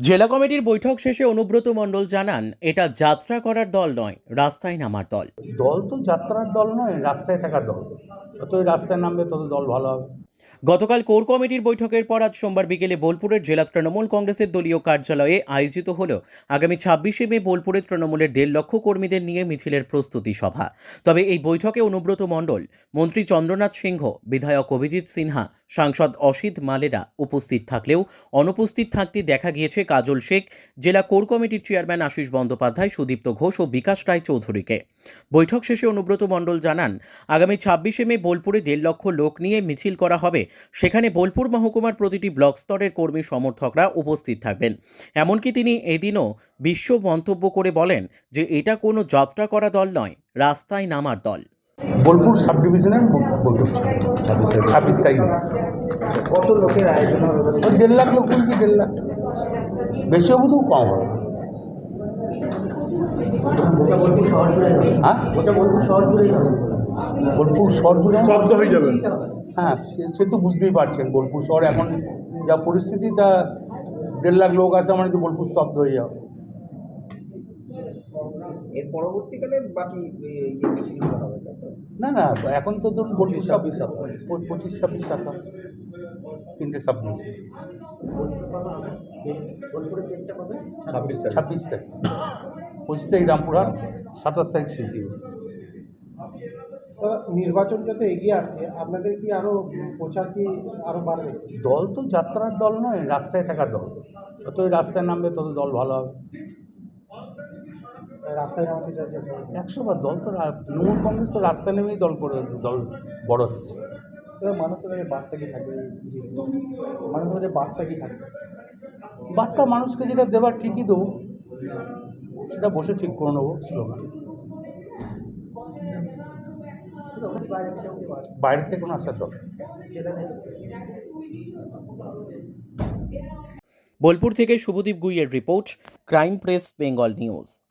জেলা কমিটির বৈঠক শেষে অনুব্রত মণ্ডল জানান, এটা যাত্রা করার দল নয়, রাস্তায় নামার দল। দল তো যাত্রার দল নয়, রাস্তায় থাকার দল। যতই রাস্তায় নামবে তত দল ভালো হবে। গতকাল কোর কমিটির বৈঠকের পর আজ সোমবার বিকেলে বোলপুরের জেলা তৃণমূল কংগ্রেসের দলীয় কার্যালয়ে আয়োজিত হল আগামী 26শে মে বোলপুরে তৃণমূলের 1.5 লক্ষ কর্মীদের নিয়ে মিছিলের প্রস্তুতি সভা। তবে এই বৈঠকে অনুব্রত মণ্ডল, মন্ত্রী চন্দ্রনাথ সিংহ, বিধায়ক অভিজিৎ সিনহা, সাংসদ অসিত মালেরা উপস্থিত থাকলেও অনুপস্থিত থাকতে দেখা গিয়েছে কাজল শেখ, জেলা কোর কমিটির চেয়ারম্যান আশিস বন্দ্যোপাধ্যায়, সুদীপ্ত ঘোষ ও বিকাশ রায় চৌধুরীকে। বৈঠক শেষে অনুব্রত মণ্ডল জানান, আগামী 26শে মে বোলপুরে 1.5 লক্ষ লোক নিয়ে মিছিল করা হবে। সেখানে বোলপুর মহকুমার প্রতিটি ব্লক স্তরের কর্মী সমর্থকরা উপস্থিত থাকবেন। এমনকি তিনি এদিনও বিশ্ব মন্তব্য করে বলেন যে এটা কোনো যাত্রা করা দল নয়, রাস্তায় নামার দল। বোলপুর সাব ডিভিশনের বৈঠক ছিল 26 তারিখ। কত লোকের আয়োজন হবে? ওই 1.5 লাখ লোক বলছি, 1.5 লাখ। বেশি হবো তো কম হবে। গোটা বোলপুর শহর জুড়ে হবে? হ্যাঁ, গোটা বোলপুর শহর জুড়েই হবে? বোলপুর শহর জুড়ে স্তব্ধ হয়ে যাবেন। হ্যাঁ, সে তো বুঝতেই পারছেন বোলপুর শহর এখন যা পরিস্থিতি, তা 1.5 লাখ লোক আছে মানে তো বোলপুর স্তব্ধ হয়ে যাবে। এর পরবর্তীকালে বাকি মিছিলগুলো হবে? না না, এখন তো ধরুন বোলপুর 26, 26, 27 তিনটে সাব ডিভিশন। বোলপুরের ডেটটা কবে? 26 তারিখ, 25 তারিখ রামপুরহাট, 27 তারিখ শিশির। নির্বাচন যত এগিয়ে আসছে, আপনাদের কি আরো প্রচার কি আরো বাড়বে? দল তো যাত্রার দল নয়, রাস্তায় থাকার দল। যতই রাস্তায় নামবে তত দল ভালো হবে। রাস্তায় নামাতে চাইছে 100বার দল তো তৃণমূল কংগ্রেস তো রাস্তায় নেমেই দল বড় হচ্ছে। মানুষের কাছে বার্তা কি থাকবে? মানুষের কাছে বার্তা কি থাকবে? বার্তা মানুষকে যেটা দেবার ঠিকই দেবো, সেটা বসে ঠিক করে নেবো স্লোগান। বাইরে থেকে কোনো আসার দল। বোলপুর থেকে শুভদীপ গুইয়ের রিপোর্ট, ক্রাইম প্রেস বেঙ্গল নিউজ।